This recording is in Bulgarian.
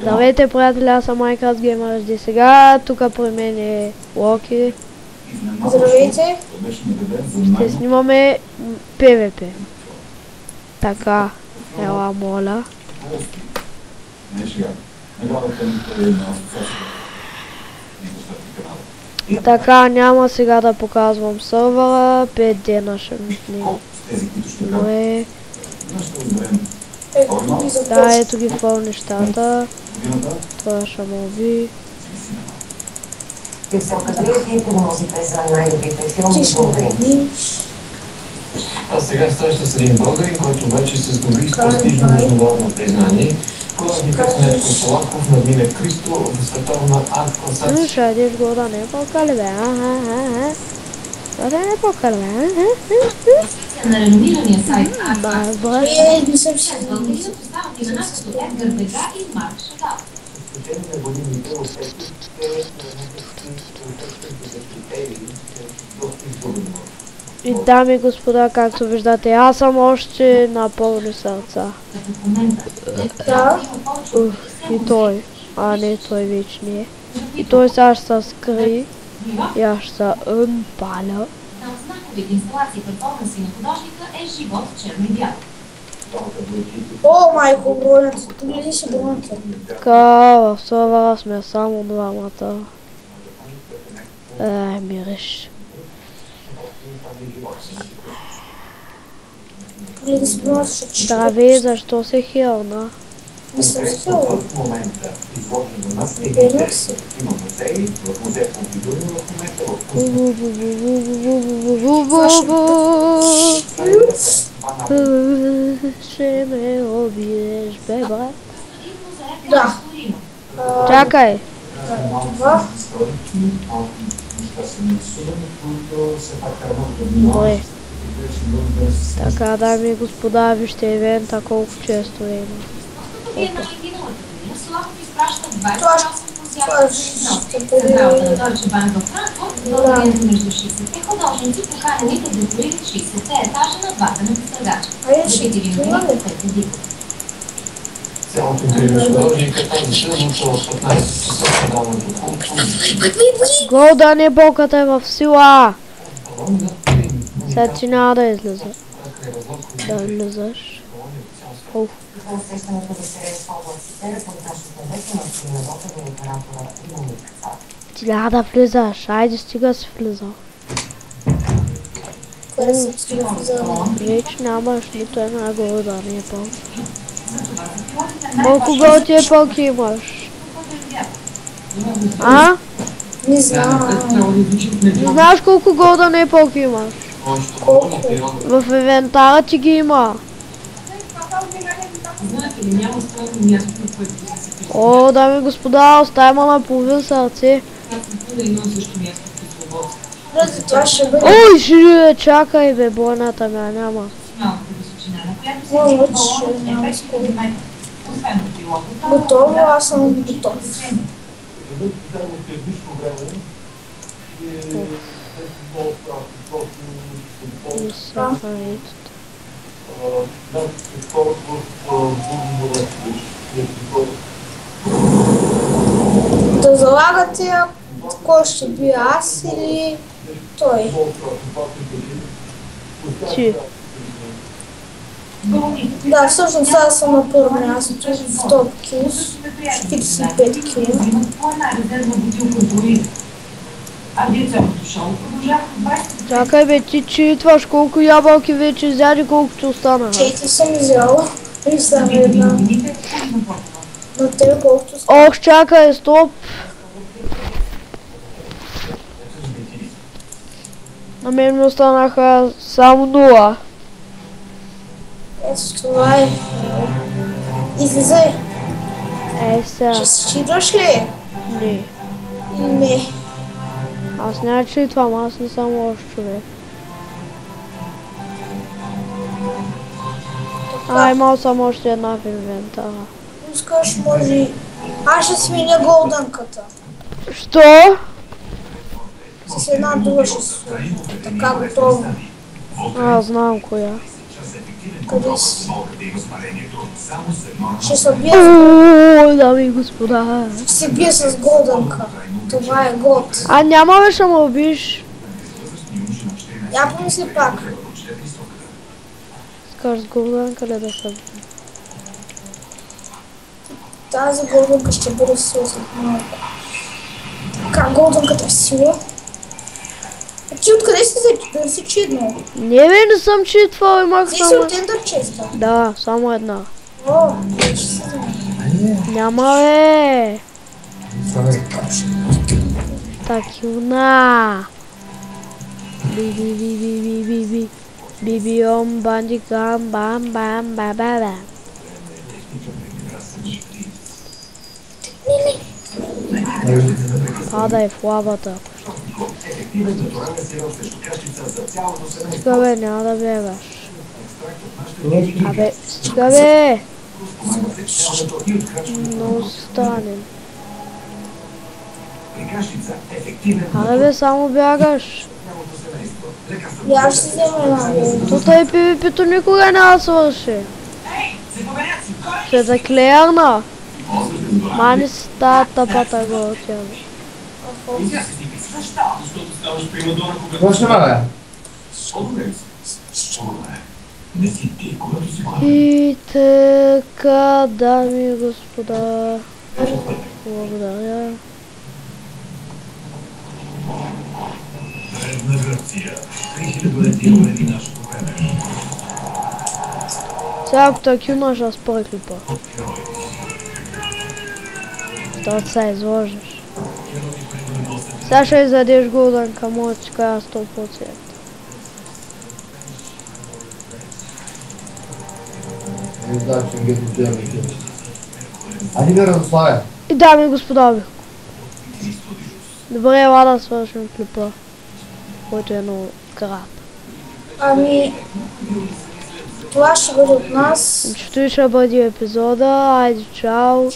Здравейте, приятели, аз съм Minecraft Gamer HD. Сега тук при мен е Локи. Здравейте! Ще снимаме PvP. Така, ела моля. Така, няма сега да показвам сървъра, 5 дена ще ми снимаме. Да, ето ги в нещата. Това ще ме уби. А сега среща с един българин, който вече се здобри с престижно международно признание. Художникът Недко Солаков надмина Кристо в световна арт-класация. Ну, ще идеш го да не покалебе, да не покалебе, На реномирания сайт Не съм си България представят имена като Едгар Дега и Марк Шагал. И дами и господа, както виждате, аз съм още на пълни сърца. Да. И той, а не той вече не е. И той сега ще се скри и аз ще се паля. Една от знаковите инсталации перформанси на художника е живот черно и бял. О, майко, бронята, ти гледи си бронята. Така, в сървъра сме само двамата. Мириш. Гледи си бронята, защото ще... Здравей, защо се хилна? Не съм си хила. Беднах си. Ще ме обидеш, бе, брат. Да. Чакай. Това. Добре. Така, дами и господа, вижте ивента колко често има. Солаков изпраща 28 Това Централата на Deutsche Bank във Франкфурт, българите между 60-те художници, поканените да декорират 60-те етажа на двата напредагача. Закрити ви новините от Петя Диков. Цялото интервю с художника тази седмица от 15 часа в предаването Култур. Голдан е болката е в сила. Сега ти няма да излиза. Да излизаш. Уф. Ти няма да влизаш. Айде стига си влиза. Къде съм си влизала? Вече нямаш нито една голдани епълки. Колко голди епълки имаш? А? Не знам. Не знаеш колко голдани епълки имаш? Колко? В инвентара ти ги има. О, дами и господа, оставяме на половин сърце. Брате, това ще бъде... Ой, ще чакай бе, бойната ме няма. Може би ще няма скоро. Готово, аз съм готов. Да залагате, кой ще би аз или той? Ти. Да, всъщност сега съм на първо място в топ килс, 45 кил. Чакай бе, ти читваш колко ябълки вече изяди, колкото останаха. 4 съм изяла и само една. На тебе колкото стана? Ох, чакай, стоп. На мен ми останаха само 0. Ето това е. Излизай. Сега. Ще си читаш ли? Не. Не. Аз няма читвам, аз не съм лош човек. Имал съм още една в инвентара. Искаш, може... Аз ще сменя голдънката. Що? С една друга ще се сложи. Така готово. Знам коя. Къде си? Ще се бия. Ой, дами и господа. Ще се бие с Голдънка. Това е год. А няма беше ме убиш. Я помисли пак. Скаш с Голдънка ли да съм? Тази Голдънка ще бъде сила след малко. Как Голдънката е сила? А ти откъде си си чиднал? Не бе, не съм читвал, имах Ти си само... от Ендър честа. Да, само една. О, вече си знам. Няма бе. Такюна. Би. Биби ом бандикам бам бам ба ба ба. Падай в лавата. Стига бе, няма да бегаш. Абе, стига бе! Но станем. Абе бе, само бягаш. И аз ще си взема една. Тута и PvP-то никога няма да свърши. Ще заклеярна. Мани си тази тъпата го отява. Какво ще ма, бе? И така, дами и господа. Благодаря. Сега ако такива ще спори клипа. То се изложиш. Сега ще изядеш Голдънка, може да ти кажа 100%. Не знам, че ги отиваме. Айде бе, Радославе. И дами и господа бе. Добре, ела да свършим клипа, който е много крат. Ами, това ще бъде от нас. Ще бъде епизода. Айде, чао.